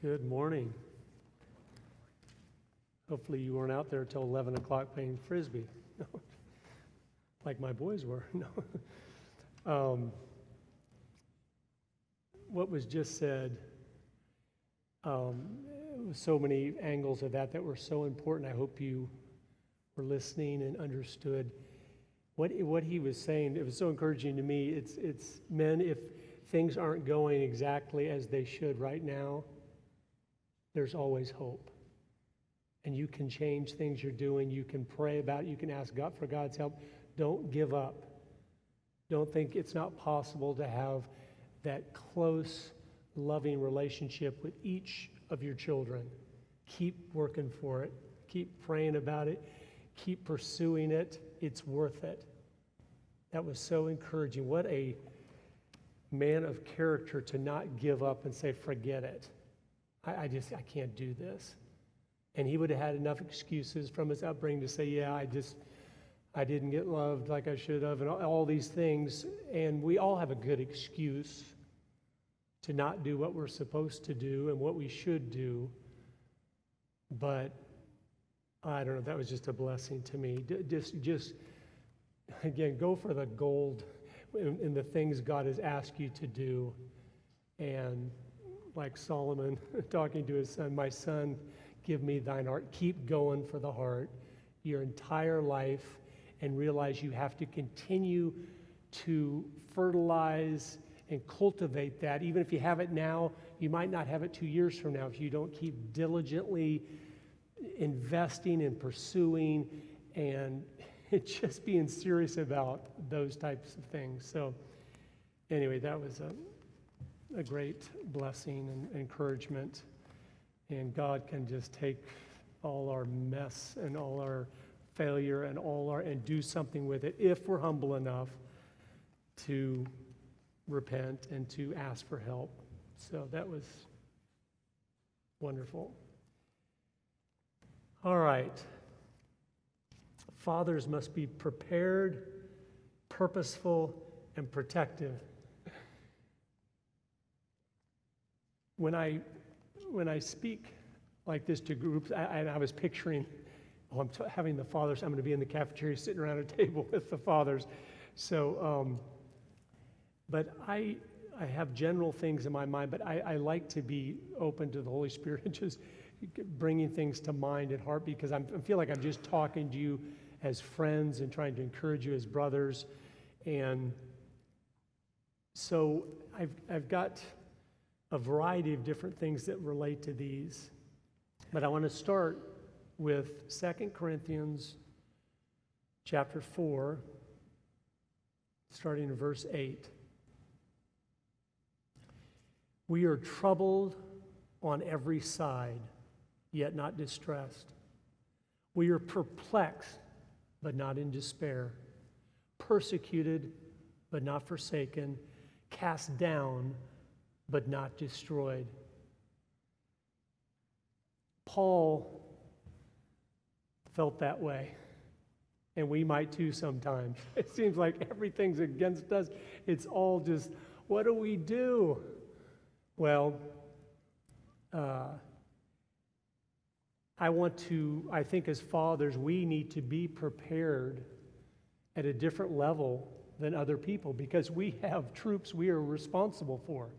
Good morning. Hopefully you weren't out there till 11 o'clock playing Frisbee, like my boys were. What was just said, so many angles of that were so important. I hope you were listening and understood what he was saying. It was so encouraging to me. It's men, if things aren't going exactly as they should right now, there's always hope. And you can change things you're doing. You can pray about it. You can ask God for God's help. Don't give up. Don't think it's not possible to have that close, loving relationship with each of your children. Keep working for it. Keep praying about it. Keep pursuing it. It's worth it. That was so encouraging. What a man of character to not give up and say, forget it. I can't do this. And he would have had enough excuses from his upbringing to say, yeah, I didn't get loved like I should have, and all these things. And we all have a good excuse to not do what we're supposed to do and what we should do. But I don't know, that was just a blessing to me. Just again, go for the gold in the things God has asked you to do. And like Solomon talking to his son, my son, give me thine heart. Keep going for the heart your entire life and realize you have to continue to fertilize and cultivate that. Even if you have it now, you might not have it 2 years from now if you don't keep diligently investing and pursuing and just being serious about those types of things. So anyway, that was a great blessing and encouragement. And God can just take all our mess and all our failure and do something with it if we're humble enough to repent and to ask for help. So that was wonderful. All right. Fathers must be prepared, purposeful, and protective. When I speak like this to groups, I was picturing, I'm having the fathers, I'm going to be in the cafeteria sitting around a table with the fathers. So, but I have general things in my mind, but I like to be open to the Holy Spirit and just bringing things to mind and heart, because I feel like I'm just talking to you as friends and trying to encourage you as brothers. And so I've got a variety of different things that relate to these. But I want to start with 2 Corinthians chapter 4, starting in verse 8. We are troubled on every side, yet not distressed. We are perplexed, but not in despair. Persecuted, but not forsaken. Cast down, but not destroyed. Paul felt that way, and we might too sometimes. It seems like everything's against us. It's all just, what do we do? Well, I think as fathers, we need to be prepared at a different level than other people, because we have troops we are responsible for.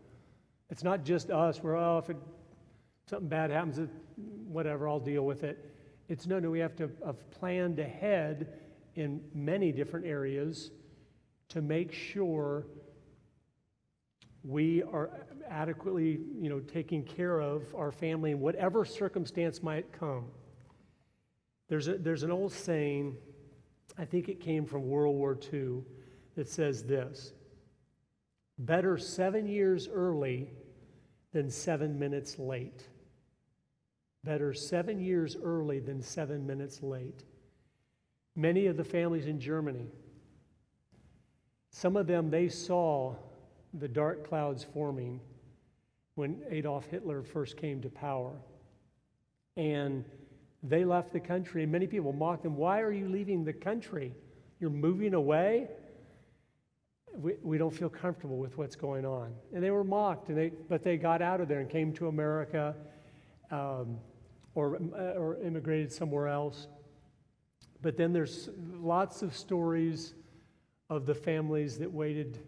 It's not just us, if something bad happens, whatever, I'll deal with it. It's no, we have to have planned ahead in many different areas to make sure we are adequately, taking care of our family in whatever circumstance might come. There's an old saying, I think it came from World War II, that says this: better 7 years early than 7 minutes late. Better 7 years early than 7 minutes late. Many of the families in Germany, some of them, they saw the dark clouds forming when Adolf Hitler first came to power. And they left the country, and many people mocked them. Why are you leaving the country? You're moving away? we don't feel comfortable with what's going on. And they were mocked, but they got out of there and came to America or immigrated somewhere else. But then there's lots of stories of the families that waited.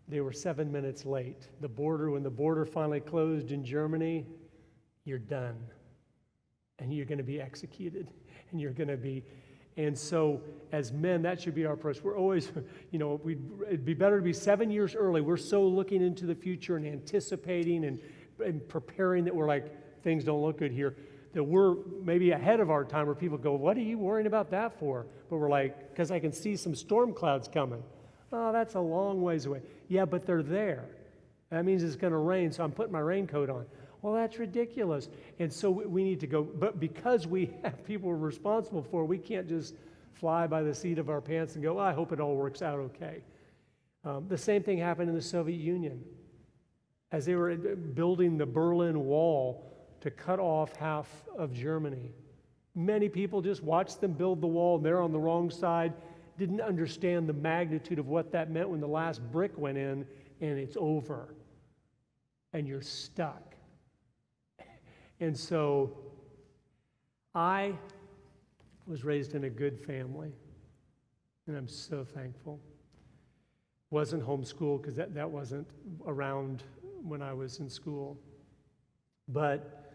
They were 7 minutes late. When the border finally closed in Germany, you're done. And you're going to be executed. And so as men, that should be our approach. We're always, it'd be better to be 7 years early. We're so looking into the future and anticipating and preparing that we're like, things don't look good here, that we're maybe ahead of our time where people go, what are you worrying about that for? But we're like, because I can see some storm clouds coming. Oh, that's a long ways away. Yeah, but they're there. That means it's going to rain, so I'm putting my raincoat on. Well, that's ridiculous. And so we need to go. But because we have people we're responsible for, we can't just fly by the seat of our pants and go, I hope it all works out okay. The same thing happened in the Soviet Union. As they were building the Berlin Wall to cut off half of Germany, many people just watched them build the wall, and they're on the wrong side, didn't understand the magnitude of what that meant when the last brick went in, and it's over. And you're stuck. And so I was raised in a good family, and I'm so thankful. Wasn't homeschooled because that wasn't around when I was in school. But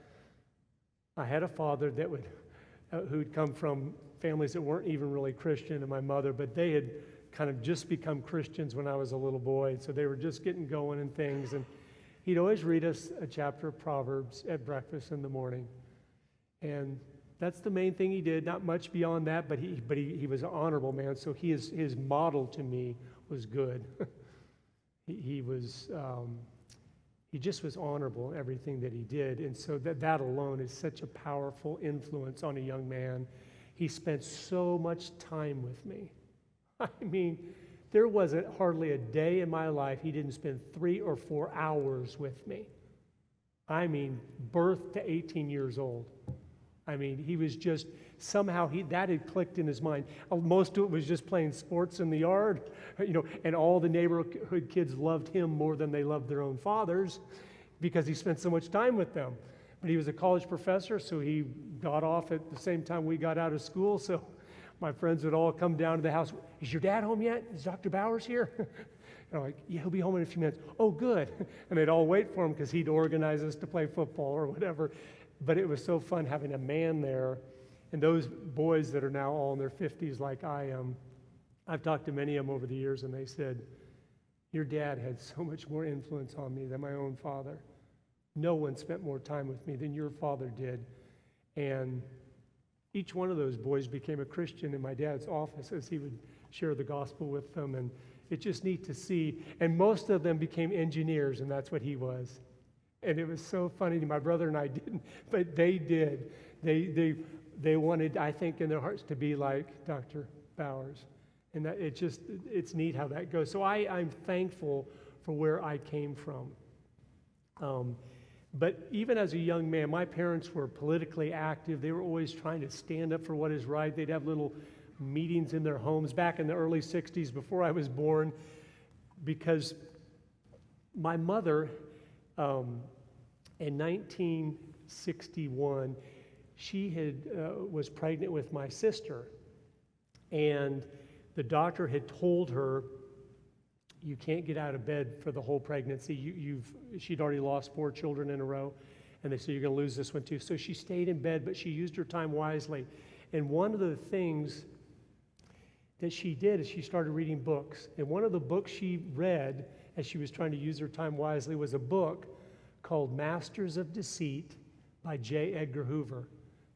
I had a father who'd come from families that weren't even really Christian, and my mother, but they had kind of just become Christians when I was a little boy, so they were just getting going and things. And he'd always read us a chapter of Proverbs at breakfast in the morning. And that's the main thing he did, not much beyond that, but he was an honorable man, so his model to me was good. He just was honorable in everything that he did, and so that alone is such a powerful influence on a young man. He spent so much time with me. I mean, there wasn't hardly a day in my life he didn't spend 3 or 4 hours with me. I mean, birth to 18 years old. I mean, he was just, somehow that had clicked in his mind. Most of it was just playing sports in the yard, and all the neighborhood kids loved him more than they loved their own fathers because he spent so much time with them. But he was a college professor, so he got off at the same time we got out of school, so my friends would all come down to the house. Is your dad home yet? Is Dr. Bowers here? And I'm like, yeah, he'll be home in a few minutes. Oh, good. And they'd all wait for him because he'd organize us to play football or whatever. But it was so fun having a man there. And those boys that are now all in their 50s like I am, I've talked to many of them over the years, and they said, your dad had so much more influence on me than my own father. No one spent more time with me than your father did. And each one of those boys became a Christian in my dad's office as he would share the gospel with them. And it's just neat to see. And most of them became engineers, and that's what he was. And it was so funny. My brother and I didn't, but they did. They wanted, I think, in their hearts to be like Dr. Bowers. And that it's neat how that goes. So I'm thankful for where I came from. But even as a young man, my parents were politically active. They were always trying to stand up for what is right. They'd have little meetings in their homes back in the early 60s before I was born, because my mother, in 1961, she was pregnant with my sister, and the doctor had told her, you can't get out of bed for the whole pregnancy. She'd already lost 4 children in a row, and they said, you're going to lose this one too. So she stayed in bed, but she used her time wisely. And one of the things that she did is she started reading books. And one of the books she read as she was trying to use her time wisely was a book called Masters of Deceit by J. Edgar Hoover.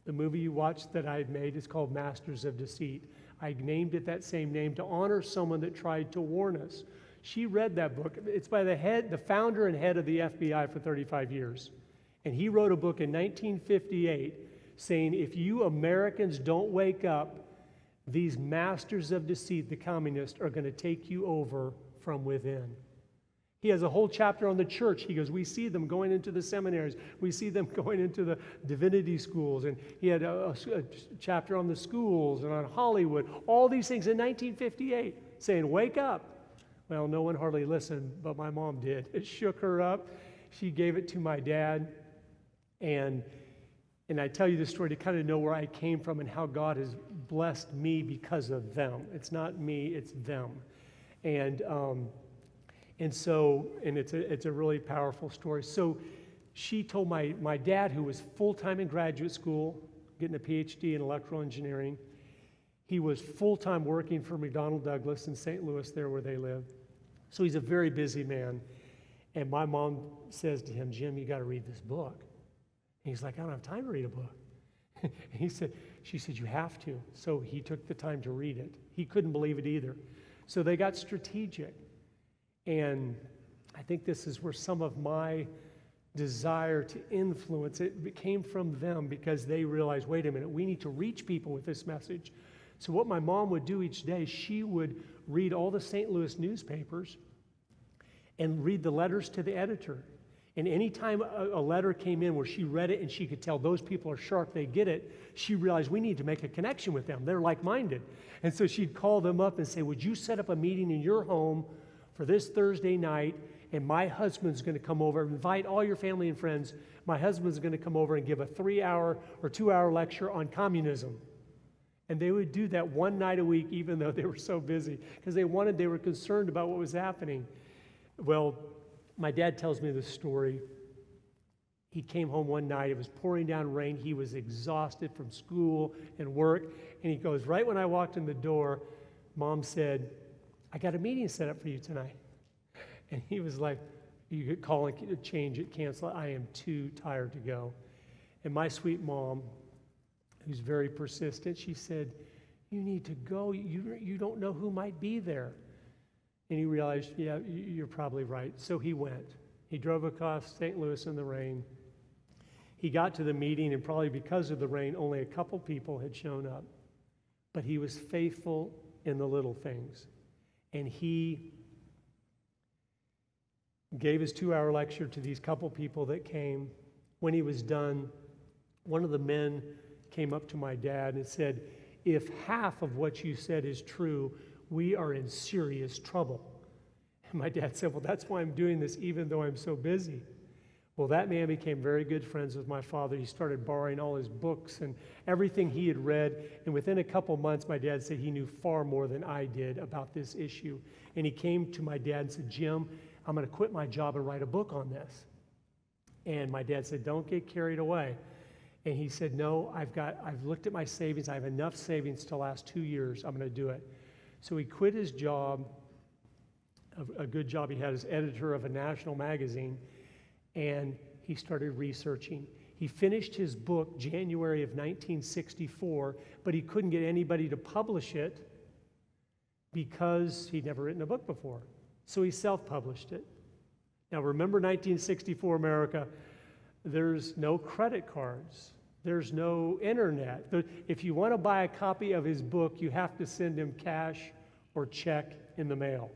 The movie you watched that I had made is called Masters of Deceit. I named it that same name to honor someone that tried to warn us. She read that book. It's by the founder and head of the FBI for 35 years. And he wrote a book in 1958 saying, if you Americans don't wake up, these masters of deceit, the communists, are going to take you over from within. He has a whole chapter on the church. He goes, we see them going into the seminaries. We see them going into the divinity schools. And he had a chapter on the schools and on Hollywood. All these things in 1958 saying, wake up. Well, no one hardly listened, but my mom did. It shook her up. She gave it to my dad. And I tell you this story to kind of know where I came from and how God has blessed me because of them. It's not me, it's them. And it's a really powerful story. So she told my dad, who was full-time in graduate school, getting a PhD in electrical engineering. He was full-time working for McDonnell Douglas in St. Louis, there where they lived. So he's a very busy man. And my mom says to him, Jim, you got to read this book. And he's like, I don't have time to read a book. And she said, you have to. So he took the time to read it. He couldn't believe it either. So they got strategic. And I think this is where some of my desire to influence it came from them, because they realized, wait a minute, we need to reach people with this message. So what my mom would do each day, she would read all the St. Louis newspapers and read the letters to the editor. And anytime a letter came in where she read it and she could tell those people are sharp, they get it, she realized we need to make a connection with them. They're like-minded. And so she'd call them up and say, would you set up a meeting in your home for this Thursday night, and my husband's going to come over, invite all your family and friends. My husband's going to come over and give a 3-hour or 2-hour lecture on communism. And they would do that one night a week, even though they were so busy, because they were concerned about what was happening. Well, my dad tells me this story. He came home one night, it was pouring down rain, he was exhausted from school and work, and he goes, right when I walked in the door, Mom said, I got a meeting set up for you tonight. And he was like, you could call and change it, cancel it, I am too tired to go. And my sweet mom, who's very persistent, she said, you need to go, you don't know who might be there. And he realized, yeah, you're probably right. So he went. He drove across St. Louis in the rain. He got to the meeting, and probably because of the rain, only a couple people had shown up. But he was faithful in the little things. And he gave his 2-hour lecture to these couple people that came. When he was done, one of the men came up to my dad and said, if half of what you said is true, we are in serious trouble. And my dad said, well, that's why I'm doing this, even though I'm so busy. Well, that man became very good friends with my father. He started borrowing all his books and everything he had read. And within a couple months, my dad said he knew far more than I did about this issue. And he came to my dad and said, Jim, I'm going to quit my job and write a book on this. And my dad said, don't get carried away. And he said, no, I've looked at my savings. I have enough savings to last 2 years. I'm going to do it. So he quit his job, a good job he had as editor of a national magazine, and he started researching. He finished his book January of 1964, but he couldn't get anybody to publish it because he'd never written a book before. So he self-published it. Now remember 1964 America, there's no credit cards. There's no internet. If you want to buy a copy of his book, you have to send him cash or check in the mail.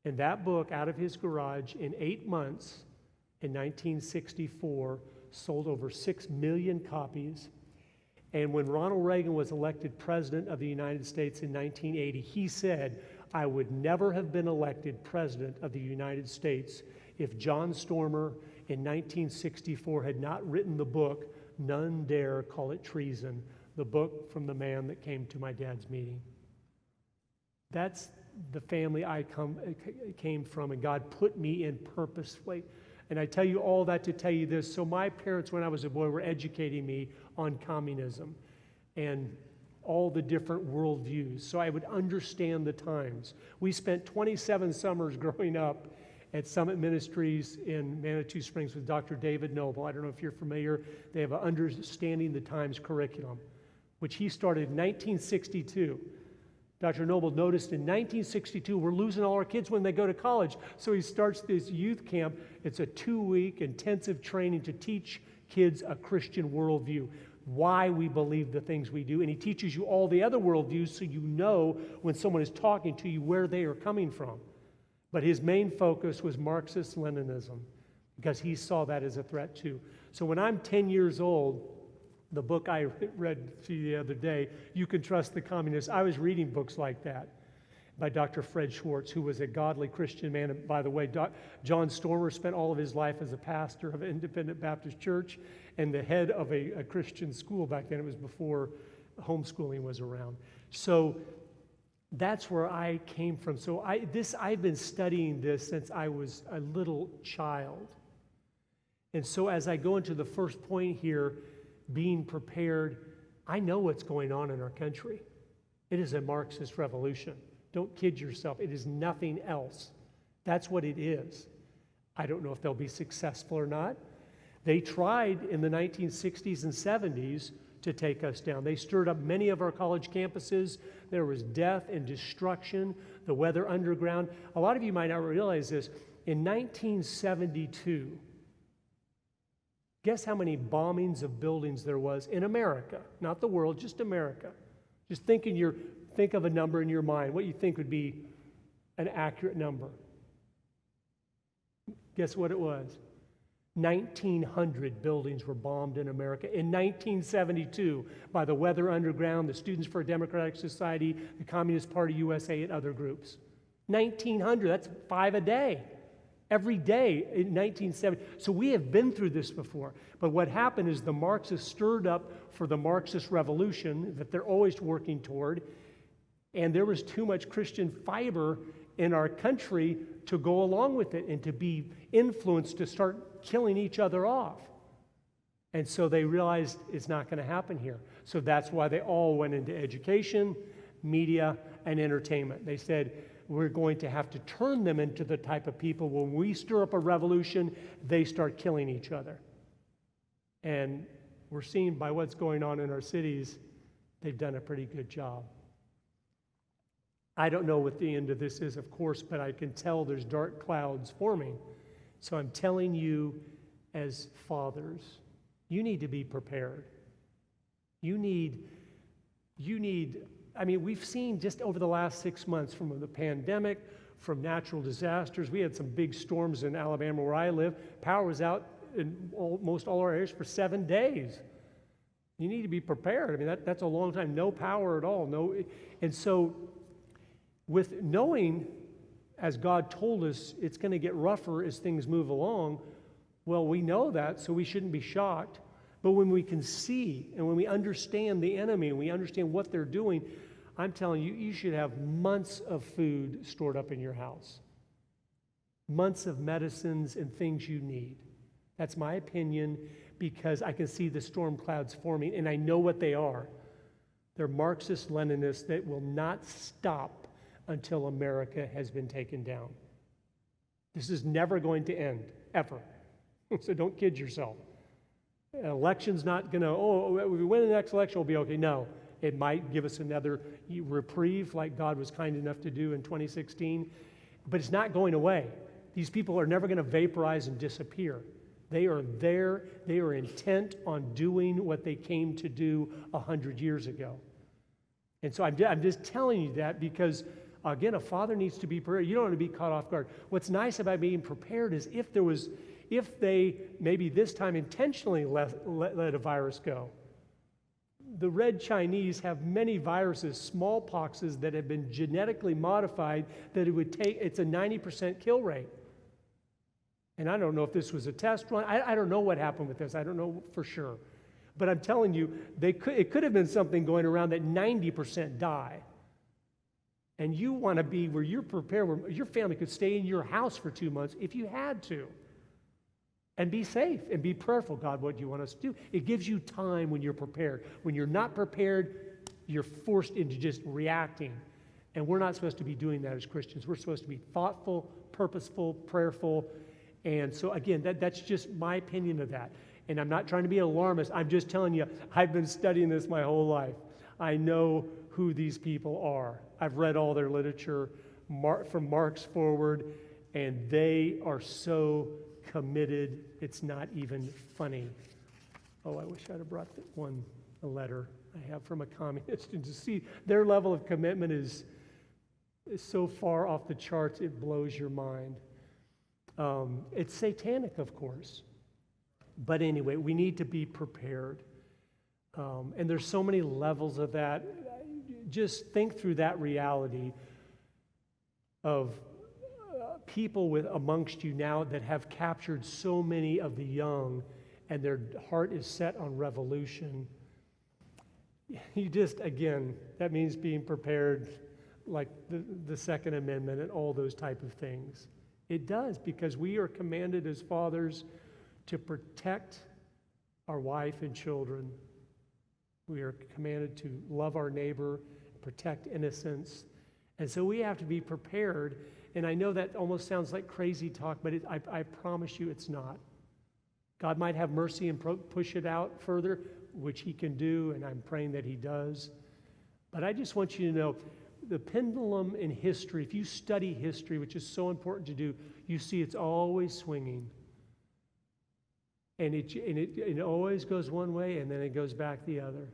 And that book, out of his garage, in 8 months, in 1964, sold over 6 million copies. And when Ronald Reagan was elected president of the United States in 1980, he said, I would never have been elected president of the United States if John Stormer in 1964 had not written the book, None Dare Call It Treason, the book from the man that came to my dad's meeting. That's the family I came from, and God put me in purposefully. And I tell you all that to tell you this. So my parents, when I was a boy, were educating me on communism and all the different worldviews, so I would understand the times. We spent 27 summers growing up at Summit Ministries in Manitou Springs with Dr. David Noble. I don't know if you're familiar. They have an Understanding the Times curriculum, which he started in 1962. Dr. Noble noticed in 1962, we're losing all our kids when they go to college. So he starts this youth camp. It's a 2-week intensive training to teach kids a Christian worldview, why we believe the things we do. And he teaches you all the other worldviews so you know when someone is talking to you where they are coming from. But his main focus was Marxist-Leninism, because he saw that as a threat too. So when I'm 10 years old, the book I read to you the other day, You Can Trust the Communists, I was reading books like that. by Dr. Fred Schwartz, who was a godly Christian man. And by the way, John Stormer spent all of his life as a pastor of an independent Baptist church and the head of a Christian school back then. It was before homeschooling was around. So that's where I came from. So I've been studying this since I was a little child. And so as I go into the first point here, being prepared, I know what's going on in our country. It is a Marxist revolution. Don't kid yourself. It is nothing else. That's what it is. I don't know if they'll be successful or not. They tried in the 1960s and 70s to take us down. They stirred up many of our college campuses. There was death and destruction, the Weather Underground. A lot of you might not realize this. In 1972, guess how many bombings of buildings there was in America? Not the world, just America. Just think of a number in your mind, what you think would be an accurate number. Guess what it was? 1,900 buildings were bombed in America in 1972 by the Weather Underground, the Students for a Democratic Society, the Communist Party USA, and other groups. 1,900, that's 5 a day. Every day in 1970. So we have been through this before. But what happened is the Marxists stirred up for the Marxist revolution that they're always working toward. And there was too much Christian fiber in our country to go along with it and to be influenced to start killing each other off. And so they realized it's not going to happen here. So that's why they all went into education, media, and entertainment. They said, we're going to have to turn them into the type of people when we stir up a revolution, they start killing each other. And we're seeing by what's going on in our cities, they've done a pretty good job. I don't know what the end of this is, of course, but I can tell there's dark clouds forming. So I'm telling you as fathers, you need to be prepared. You need, we've seen just over the last 6 months from the pandemic, from natural disasters. We had some big storms in Alabama where I live. Power was out in almost all our areas for 7 days. You need to be prepared. That's a long time. No power at all. And so with knowing, as God told us, it's going to get rougher as things move along, well, we know that, so we shouldn't be shocked. But when we can see and when we understand the enemy and we understand what they're doing, I'm telling you, you should have months of food stored up in your house. Months of medicines and things you need. That's my opinion because I can see the storm clouds forming and I know what they are. They're Marxist-Leninists that will not stop until America has been taken down. This is never going to end, ever. So don't kid yourself. An election's not going to, if we win the next election, we'll be okay. No, it might give us another reprieve like God was kind enough to do in 2016, but it's not going away. These people are never going to vaporize and disappear. They are there. They are intent on doing what they came to do 100 years ago. And so I'm just telling you that because, again, a father needs to be prepared. You don't want to be caught off guard. What's nice about being prepared is if they maybe this time intentionally let a virus go. The red Chinese have many viruses, smallpoxes that have been genetically modified that it would take, it's a 90% kill rate. And I don't know if this was a test run. I don't know what happened with this. I don't know for sure. But I'm telling you, it could have been something going around that 90% die. And you want to be where you're prepared, where your family could stay in your house for 2 months if you had to. And be safe and be prayerful. God, what do you want us to do? It gives you time when you're prepared. When you're not prepared, you're forced into just reacting. And we're not supposed to be doing that as Christians. We're supposed to be thoughtful, purposeful, prayerful. And so again, that's just my opinion of that. And I'm not trying to be alarmist. I'm just telling you, I've been studying this my whole life. I know who these people are. I've read all their literature from Marx forward, and they are so committed, it's not even funny. Oh, I wish I'd have brought a letter I have from a communist, and to see their level of commitment is so far off the charts, it blows your mind. It's satanic, of course. But anyway, we need to be prepared. And there's so many levels of that. Just think through that reality. of people amongst you now that have captured so many of the young, and their heart is set on revolution. You just, again, that means being prepared, like the Second Amendment and all those type of things. It does, because we are commanded as fathers to protect our wife and children. We are commanded to love our neighbor, protect innocence. And so we have to be prepared. And I know that almost sounds like crazy talk, but I promise you it's not. God might have mercy and push it out further, which he can do, and I'm praying that he does. But I just want you to know, the pendulum in history, if you study history, which is so important to do, you see it's always swinging. And it always goes one way, and then it goes back the other.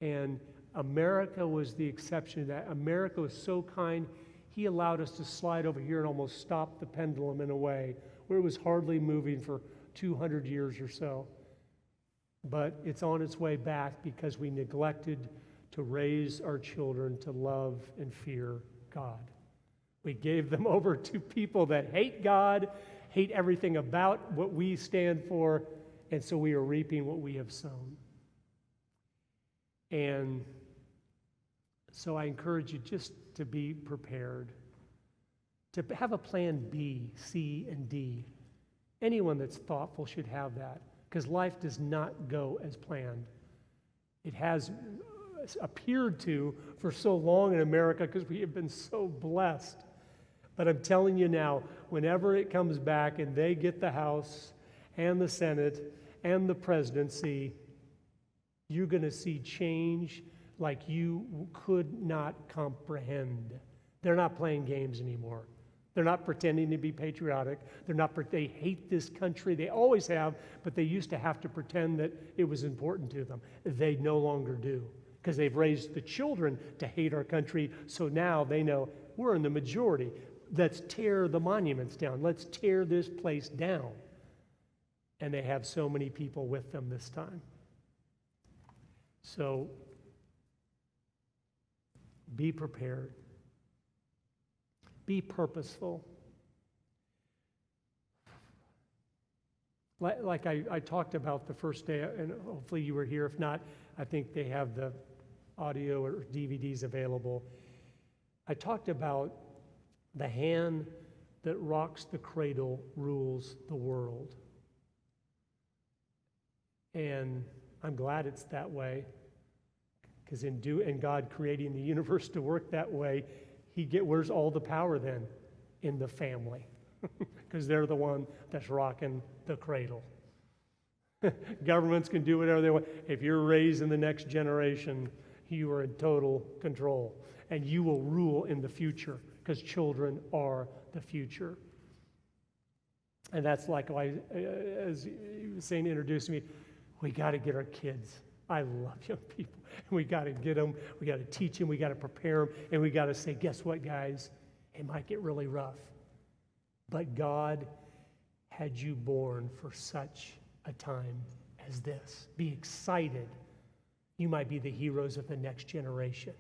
And America was the exception to that. America was so kind, he allowed us to slide over here and almost stop the pendulum in a way where it was hardly moving for 200 years or so. But it's on its way back because we neglected to raise our children to love and fear God. We gave them over to people that hate God, hate everything about what we stand for, and so we are reaping what we have sown. And so I encourage you just to be prepared, to have a plan B, C, and D. Anyone that's thoughtful should have that, because life does not go as planned. It has appeared to for so long in America because we have been so blessed. But I'm telling you now, whenever it comes back and they get the House and the Senate and the presidency, you're going to see change like you could not comprehend. They're not playing games anymore. They're not pretending to be patriotic. They hate this country. They always have, but they used to have to pretend that it was important to them. They no longer do, because they've raised the children to hate our country. So now they know we're in the majority. Let's tear the monuments down. Let's tear this place down. And they have so many people with them this time. So be prepared. Be purposeful. Like I talked about the first day, and hopefully you were here. If not, I think they have the audio or DVDs available. I talked about the hand that rocks the cradle rules the world. And I'm glad it's that way, because in God creating the universe to work that way, where's all the power then? In the family, because they're the one that's rocking the cradle. Governments can do whatever they want. If you're raising the next generation, you are in total control, and you will rule in the future, because children are the future. And that's like why, as you were saying, introducing me, we got to get our kids. I love young people. We got to get them. We got to teach them. We got to prepare them. And we got to say, guess what, guys? It might get really rough. But God had you born for such a time as this. Be excited. You might be the heroes of the next generation.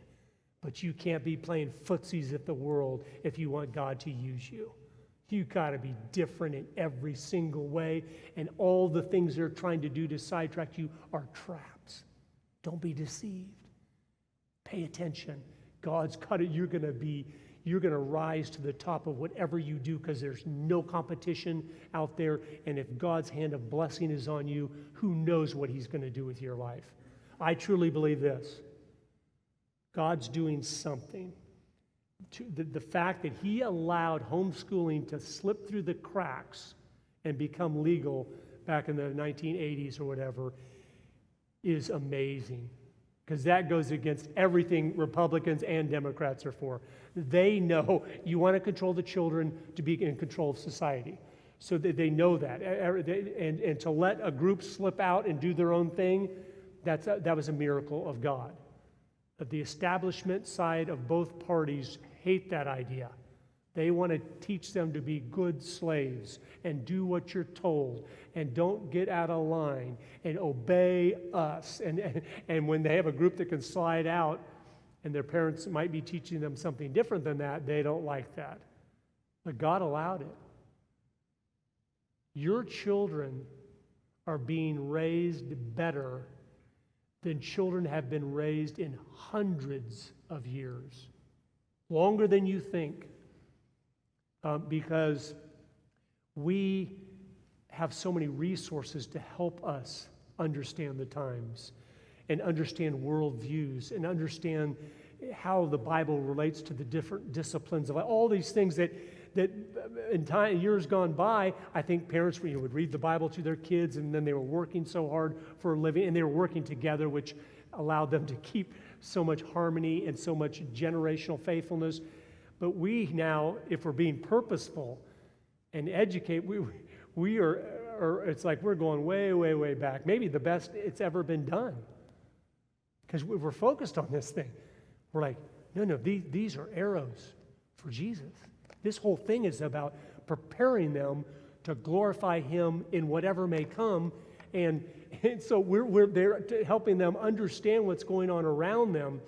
But you can't be playing footsies at the world if you want God to use you. You got to be different in every single way, and all the things they're trying to do to sidetrack you are traps. Don't be deceived. Pay attention. God's got it. You're going to rise to the top of whatever you do, because there's no competition out there, and if God's hand of blessing is on you, who knows what he's going to do with your life. I truly believe this. God's doing something. The fact that he allowed homeschooling to slip through the cracks and become legal back in the 1980s or whatever is amazing, because that goes against everything Republicans and Democrats are for. They know you want to control the children to be in control of society. So they know that. And to let a group slip out and do their own thing, that was a miracle of God. But the establishment side of both parties hate that idea. They want to teach them to be good slaves and do what you're told and don't get out of line and obey us. And when they have a group that can slide out, and their parents might be teaching them something different than that, they don't like that. But God allowed it. Your children are being raised better than children have been raised in hundreds of years, longer than you think, because we have so many resources to help us understand the times and understand worldviews and understand how the Bible relates to the different disciplines of life. All these things that in years gone by, I think parents would read the Bible to their kids, and then they were working so hard for a living, and they were working together, which allowed them to keep so much harmony and so much generational faithfulness. But we now, if we're being purposeful and educate, we are it's like we're going way, way, way back. Maybe the best it's ever been done. Because we're focused on this thing. We're like, no, these are arrows for Jesus. This whole thing is about preparing them to glorify Him in whatever may come. And so we're there to helping them understand what's going on around them.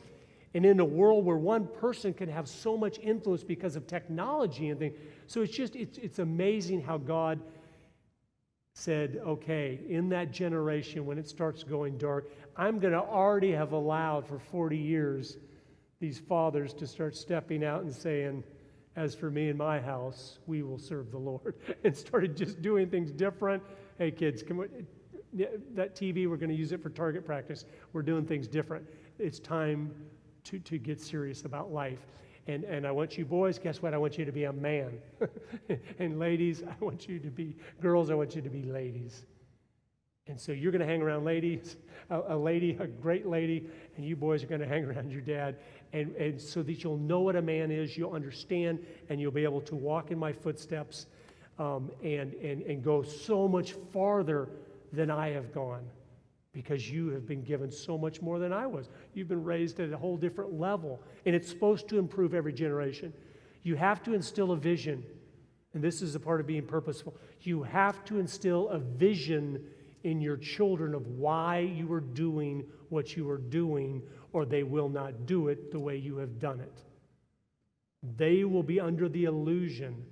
And in a world where one person can have so much influence because of technology and things. So it's amazing how God said, okay, in that generation, when it starts going dark, I'm going to already have allowed for 40 years these fathers to start stepping out and saying, as for me and my house, we will serve the Lord. And started just doing things different. Hey, kids, come on. That TV, we're going to use it for target practice. We're doing things different. It's time to get serious about life. And I want you boys, guess what? I want you to be a man. And ladies, I want you to be girls, I want you to be ladies. And so you're going to hang around ladies, a great lady, and you boys are going to hang around your dad. And so that you'll know what a man is, you'll understand, and you'll be able to walk in my footsteps and go so much farther than I have gone, because you have been given so much more than I was. You've been raised at a whole different level, and it's supposed to improve every generation. You have to instill a vision, and this is a part of being purposeful. You have to instill a vision in your children of why you are doing what you are doing, or they will not do it the way you have done it. They will be under the illusion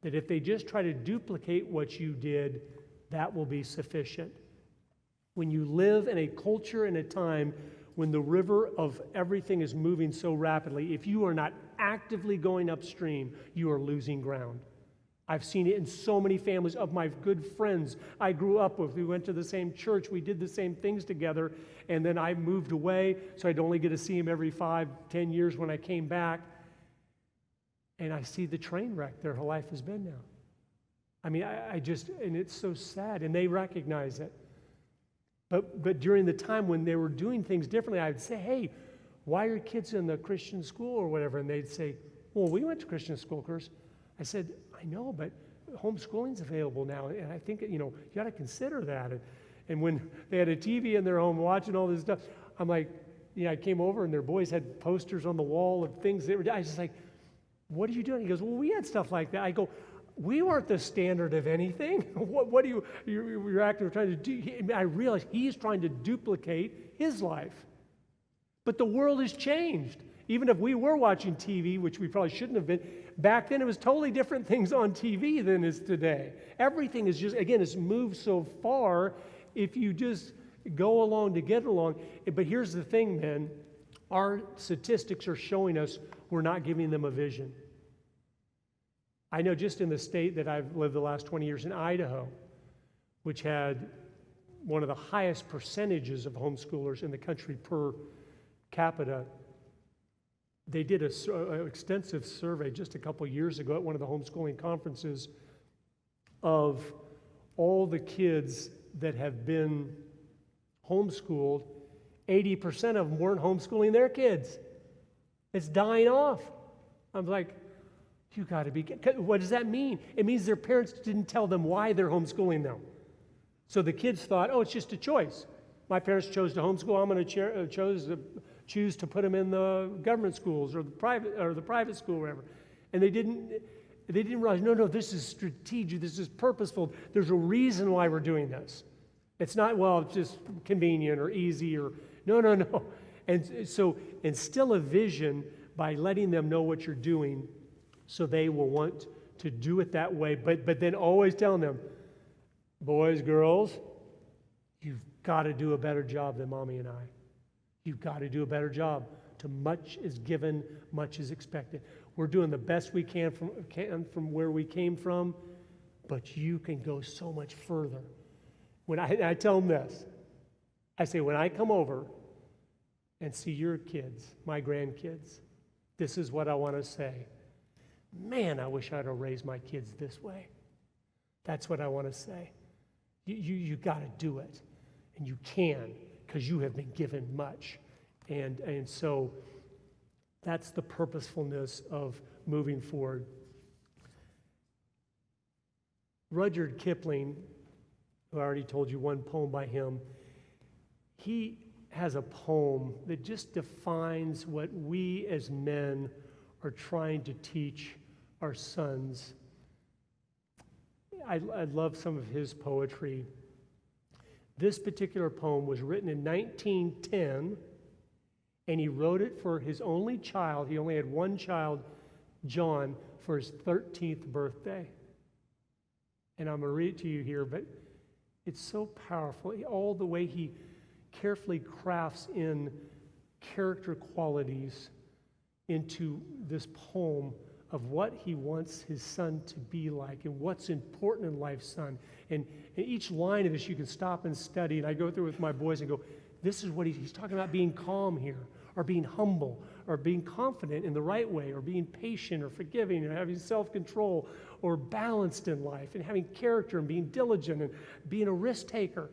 that if they just try to duplicate what you did, that will be sufficient. When you live in a culture and a time when the river of everything is moving so rapidly, if you are not actively going upstream, you are losing ground. I've seen it in so many families of my good friends I grew up with. We went to the same church. We did the same things together. And then I moved away, so I'd only get to see them every 5-10 years when I came back. And I see the train wreck their whole life has been now. I mean, and it's so sad, and they recognize it. But during the time when they were doing things differently, I would say, hey, why are your kids in the Christian school or whatever? And they'd say, well, we went to Christian school, Chris. I said, I know, but homeschooling's available now, and I think, you got to consider that. And when they had a TV in their home watching all this stuff, I'm like, I came over, and their boys had posters on the wall of things they were doing. I was just like, what are you doing? He goes, well, we had stuff like that. I go, we weren't the standard of anything. What are you're acting trying to do? I realized he's trying to duplicate his life. But the world has changed. Even if we were watching TV, which we probably shouldn't have been, back then it was totally different things on TV than is today. Everything is just, again, it's moved so far if you just go along to get along. But here's the thing, men. Our statistics are showing us we're not giving them a vision. I know just in the state that I've lived the last 20 years in Idaho, which had one of the highest percentages of homeschoolers in the country per capita, they did an extensive survey just a couple years ago at one of the homeschooling conferences of all the kids that have been homeschooled. 80% of them weren't homeschooling their kids. It's dying off. I'm like, you got to be, what does that mean? It means their parents didn't tell them why they're homeschooling them. So the kids thought, oh, it's just a choice. My parents chose to homeschool. I'm going to choose to put them in the government schools or the private school, or whatever. And they didn't realize, no, this is strategic. This is purposeful. There's a reason why we're doing this. It's not, well, it's just convenient or easy or, no. And so instill a vision by letting them know what you're doing so they will want to do it that way. But then always telling them, boys, girls, you've got to do a better job than Mommy and I. You've got to do a better job. To much is given, much is expected. We're doing the best we can from where we came from, but you can go so much further. When I tell them this, I say, when I come over and see your kids, my grandkids, this is what I want to say. Man, I wish I'd have raised my kids this way. That's what I want to say. You got to do it. And you can, because you have been given much. And so that's the purposefulness of moving forward. Rudyard Kipling, who I already told you one poem by him, he has a poem that just defines what we as men are trying to teach our sons. I love some of his poetry. This particular poem was written in 1910, and he wrote it for his only child. He only had one child, John, for his 13th birthday. And I'm going to read it to you here, but it's so powerful. All the way he carefully crafts in character qualities into this poem of what he wants his son to be like and what's important in life, son. And each line of this you can stop and study. And I go through with my boys and go, this is what he's talking about, being calm here, or being humble, or being confident in the right way, or being patient, or forgiving, or having self-control, or balanced in life, and having character, and being diligent, and being a risk taker,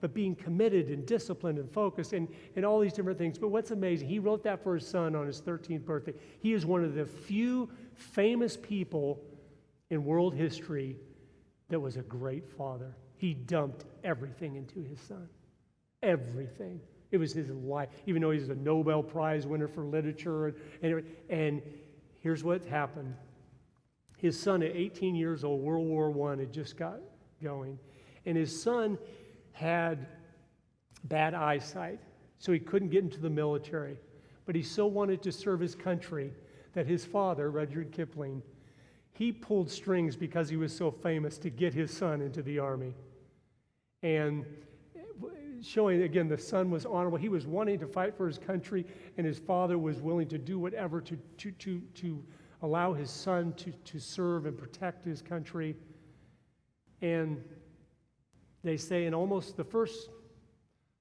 but being committed and disciplined and focused, and all these different things. But what's amazing, he wrote that for his son on his 13th birthday. He is one of the few famous people in world history that was a great father. He dumped everything into his son. Everything. It was his life, even though he's a Nobel Prize winner for literature. And here's what happened. His son at 18 years old, World War I had just got going. And his son had bad eyesight, so he couldn't get into the military. But he so wanted to serve his country that his father, Rudyard Kipling, he pulled strings because he was so famous to get his son into the army. And showing, again, the son was honorable. He was wanting to fight for his country, and his father was willing to do whatever to allow his son to serve and protect his country. And they say in almost the first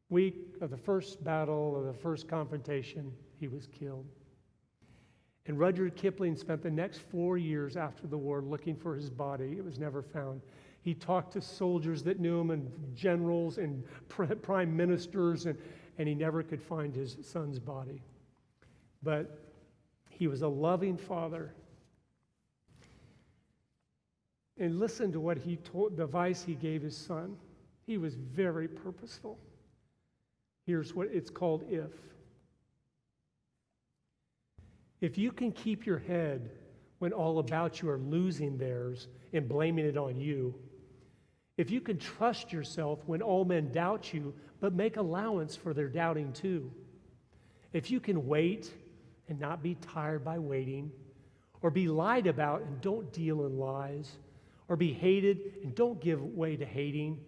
week of the first battle, of the first confrontation, he was killed. And Rudyard Kipling spent the next 4 years after the war looking for his body. It was never found. He talked to soldiers that knew him, and generals and prime ministers, and he never could find his son's body. But he was a loving father. And listen to what he told, the advice he gave his son. He was very purposeful. Here's what it's called, if. If you can keep your head when all about you are losing theirs and blaming it on you, if you can trust yourself when all men doubt you, but make allowance for their doubting too, if you can wait and not be tired by waiting, or be lied about and don't deal in lies, or be hated and don't give way to hating,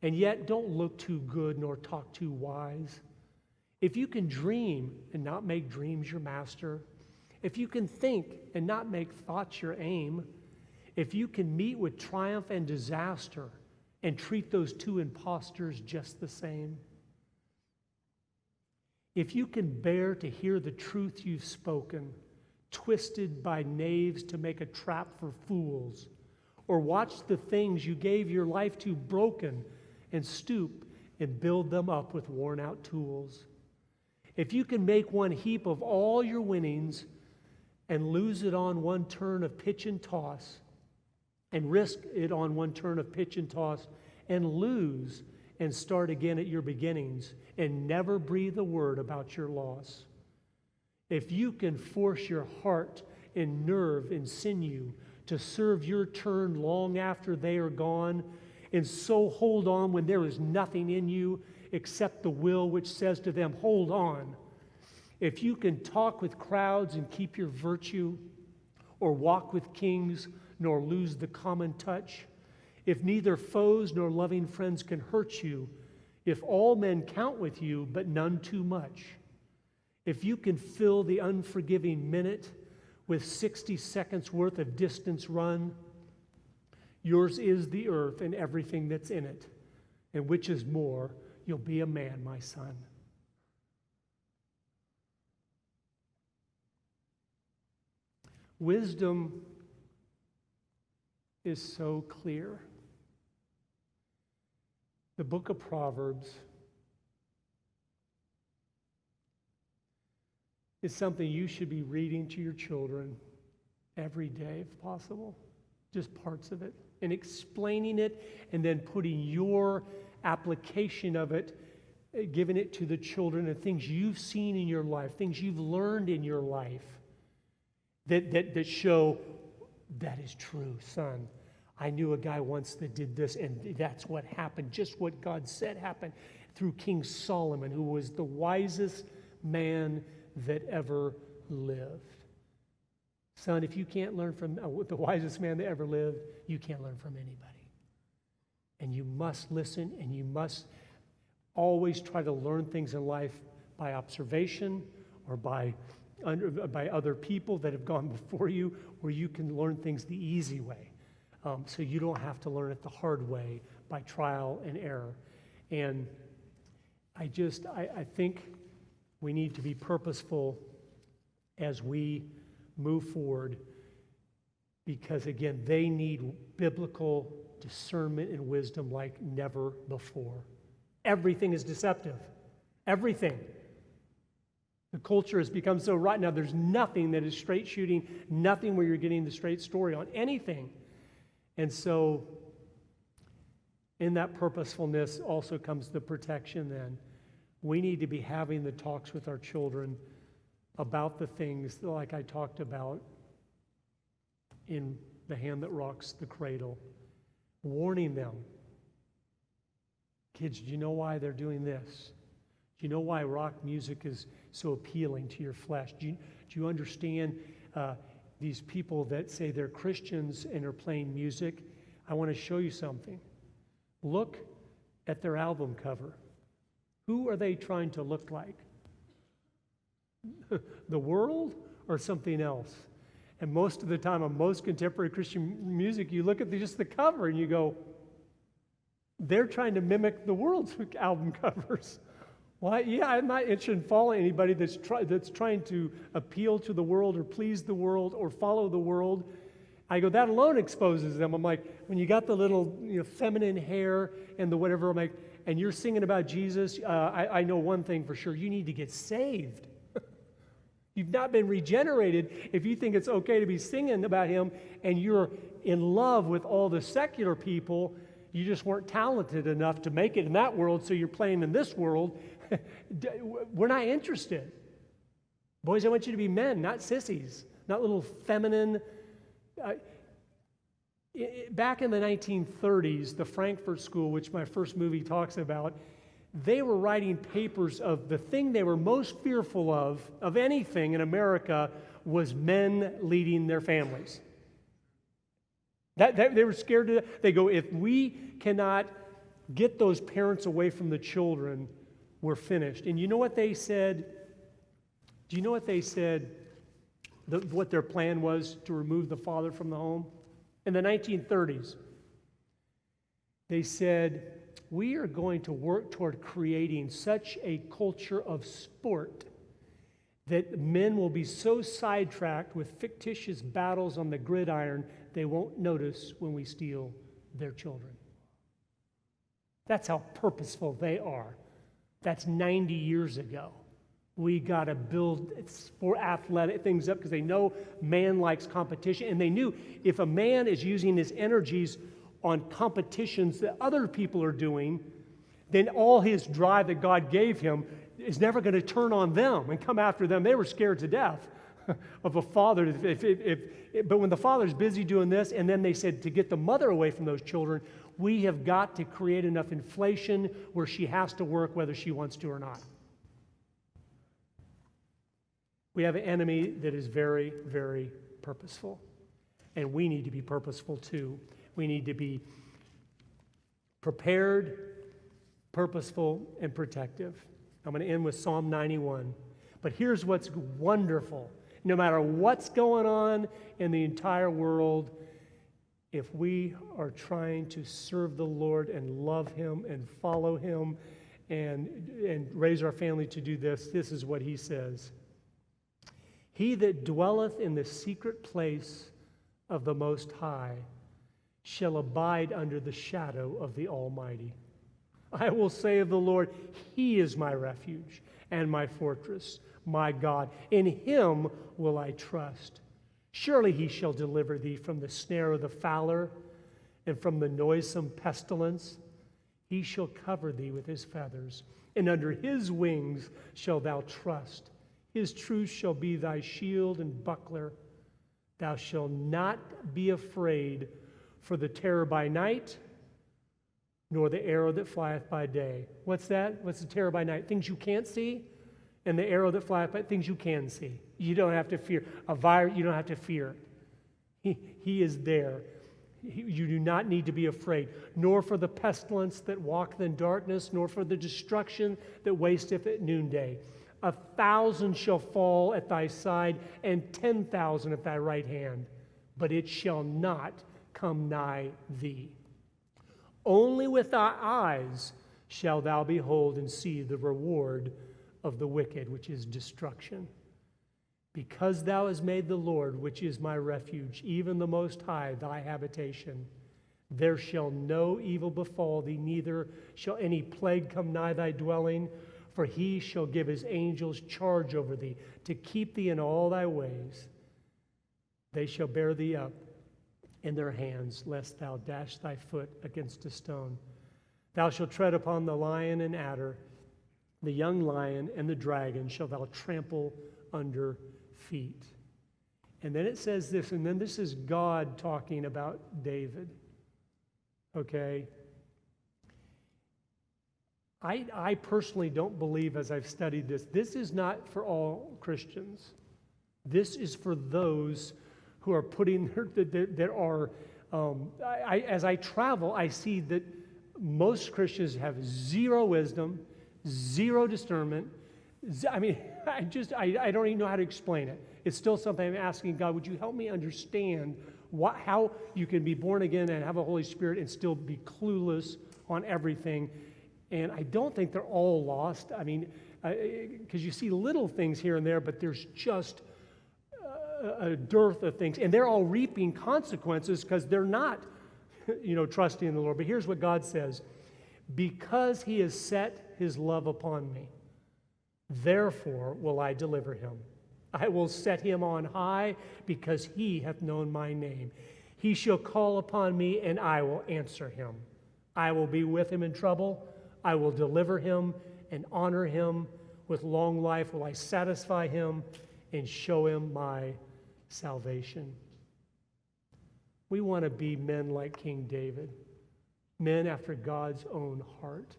and yet don't look too good nor talk too wise, if you can dream and not make dreams your master, if you can think and not make thoughts your aim, if you can meet with triumph and disaster and treat those two impostors just the same, if you can bear to hear the truth you've spoken, twisted by knaves to make a trap for fools, or watch the things you gave your life to broken and stoop and build them up with worn-out tools, if you can make one heap of all your winnings and lose it on one turn of pitch and toss, and risk it on one turn of pitch and toss, and lose and start again at your beginnings, and never breathe a word about your loss. If you can force your heart and nerve and sinew to serve your turn long after they are gone, and so hold on when there is nothing in you, except the will which says to them, hold on. If you can talk with crowds and keep your virtue, or walk with kings, nor lose the common touch, if neither foes nor loving friends can hurt you, if all men count with you, but none too much, if you can fill the unforgiving minute with 60 seconds worth of distance run, yours is the earth and everything that's in it, and which is more, you'll be a man, my son. Wisdom is so clear. The book of Proverbs is something you should be reading to your children every day if possible, just parts of it, and explaining it, and then putting your application of it, giving it to the children, and things you've seen in your life, things you've learned in your life that show that is true, son. I knew a guy once that did this, and that's what happened, just what God said happened through King Solomon, who was the wisest man that ever lived. Son, if you can't learn from the wisest man that ever lived, you can't learn from anybody. And you must listen, and you must always try to learn things in life by observation or by other people that have gone before you, where you can learn things the easy way. So you don't have to learn it the hard way by trial and error. And I think we need to be purposeful as we move forward, because again, they need biblical discernment and wisdom like never before. Everything is deceptive. Everything. The culture has become so rotten now. There's nothing that is straight shooting, nothing where you're getting the straight story on anything. And so in that purposefulness also comes the protection then. We need to be having the talks with our children about the things like I talked about in The Hand That Rocks the Cradle, warning them. Kids, do you know why they're doing this? Do you know why rock music is so appealing to your flesh? Do you understand these people that say they're Christians and are playing music? I want to show you something. Look at their album cover. Who are they trying to look like? The world or something else? And most of the time on most contemporary Christian music, you look at just the cover and you go, they're trying to mimic the world's album covers. Well, I'm not interested in following anybody that's trying to appeal to the world or please the world or follow the world. I go, that alone exposes them. I'm like, when you got the little feminine hair and the whatever, I'm like, and you're singing about Jesus, I know one thing for sure, you need to get saved. You've not been regenerated if you think it's okay to be singing about him and you're in love with all the secular people. You just weren't talented enough to make it in that world, so you're playing in this world. We're not interested. Boys, I want you to be men, not sissies, not little feminine. Back in the 1930s, the Frankfurt School, which my first movie talks about, they were writing papers of the thing they were most fearful of anything in America, was men leading their families. They were scared to death. They go, if we cannot get those parents away from the children, we're finished. And you know what they said? Do you know what they said? What their plan was to remove the father from the home? In the 1930s, they said, we are going to work toward creating such a culture of sport that men will be so sidetracked with fictitious battles on the gridiron, they won't notice when we steal their children. That's how purposeful they are. That's 90 years ago. We got to build sport athletic things up because they know man likes competition. And they knew if a man is using his energies on competitions that other people are doing, then all his drive that God gave him is never going to turn on them and come after them. They were scared to death. of a father. But when the father's busy doing this, and then they said to get the mother away from those children, we have got to create enough inflation where she has to work whether she wants to or not. We have an enemy that is very, very purposeful. And we need to be purposeful too. We need to be prepared, purposeful, and protective. I'm going to end with Psalm 91. But here's what's wonderful. No matter what's going on in the entire world, if we are trying to serve the Lord and love Him and follow Him and raise our family to do this, this is what He says. He that dwelleth in the secret place of the Most High shall abide under the shadow of the Almighty. I will say of the Lord, He is my refuge and my fortress, my God. In Him will I trust. Surely He shall deliver thee from the snare of the fowler and from the noisome pestilence. He shall cover thee with His feathers, and under His wings shalt thou trust. His truth shall be thy shield and buckler. Thou shalt not be afraid for the terror by night, nor the arrow that flieth by day. What's that? What's the terror by night? Things you can't see, and the arrow that flieth by things you can see. You don't have to fear. A virus, you don't have to fear. He is there. You do not need to be afraid, nor for the pestilence that walketh in darkness, nor for the destruction that wasteth at noonday. 1,000 shall fall at thy side, and 10,000 at thy right hand, but it shall not come nigh thee. Only with thy eyes shalt thou behold and see the reward of the wicked, which is destruction. Because thou hast made the Lord, which is my refuge, even the Most High, thy habitation, there shall no evil befall thee, neither shall any plague come nigh thy dwelling. For He shall give His angels charge over thee, to keep thee in all thy ways. They shall bear thee up in their hands, lest thou dash thy foot against a stone. Thou shalt tread upon the lion and adder, the young lion and the dragon shall thou trample under feet. And then it says this, and then this is God talking about David. Okay? I personally don't believe, as I've studied this is not for all Christians. This is for those who are putting, as I travel, I see that most Christians have zero wisdom, zero discernment. I mean, I don't even know how to explain it. It's still something I'm asking God, would you help me understand how you can be born again and have a Holy Spirit and still be clueless on everything? And I don't think they're all lost. I mean, because you see little things here and there, but there's just a dearth of things. And they're all reaping consequences because they're not, trusting in the Lord. But here's what God says. Because He has set His love upon me, therefore will I deliver him. I will set him on high because he hath known my name. He shall call upon me and I will answer him. I will be with him in trouble. I will deliver him and honor him. With long life will I satisfy him and show him my salvation. We want to be men like King David, men after God's own heart.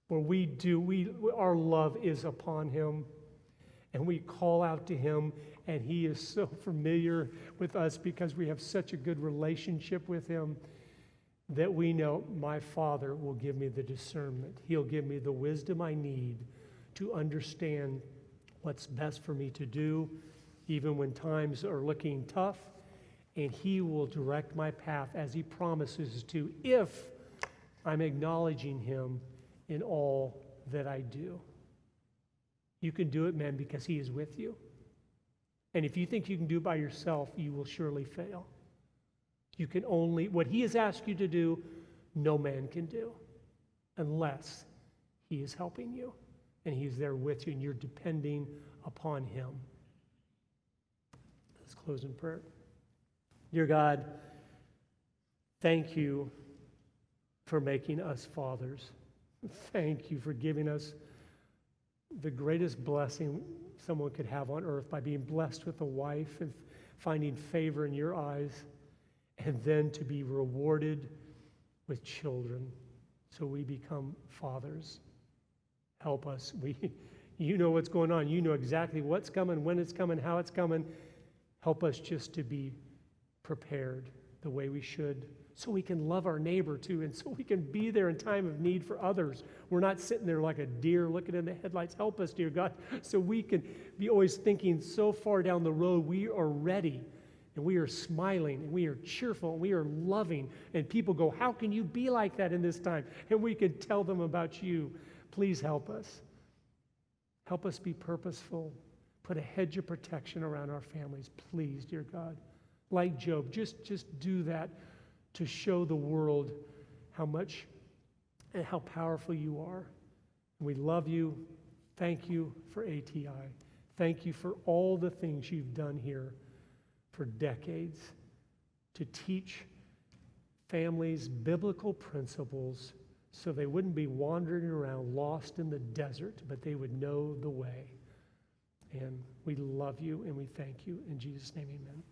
When our love is upon him, and we call out to him, and he is so familiar with us because we have such a good relationship with him that we know my Father will give me the discernment. He'll give me the wisdom I need to understand what's best for me to do, even when times are looking tough, and he will direct my path as he promises to, if I'm acknowledging him in all that I do. You can do it, men, because he is with you. And if you think you can do it by yourself, you will surely fail. You can only, what he has asked you to do, no man can do unless he is helping you and he's there with you and you're depending upon him. Let's close in prayer. Dear God, thank you for making us fathers. Thank you for giving us the greatest blessing someone could have on earth by being blessed with a wife and finding favor in your eyes, and then to be rewarded with children so we become fathers. Help us. You know what's going on. You know exactly what's coming, when it's coming, how it's coming. Help us just to be prepared the way we should, so we can love our neighbor too, and so we can be there in time of need for others. We're not sitting there like a deer looking in the headlights. Help us, dear God, so we can be always thinking so far down the road. We are ready, and we are smiling, and we are cheerful, and we are loving. And people go, how can you be like that in this time? And we can tell them about you. Please help us. Help us be purposeful. Put a hedge of protection around our families, please, dear God. Like Job, just do that to show the world how much and how powerful you are. We love you. Thank you for ATI. Thank you for all the things you've done here for decades to teach families biblical principles so they wouldn't be wandering around lost in the desert, but they would know the way. And we love you and we thank you. In Jesus' name, amen.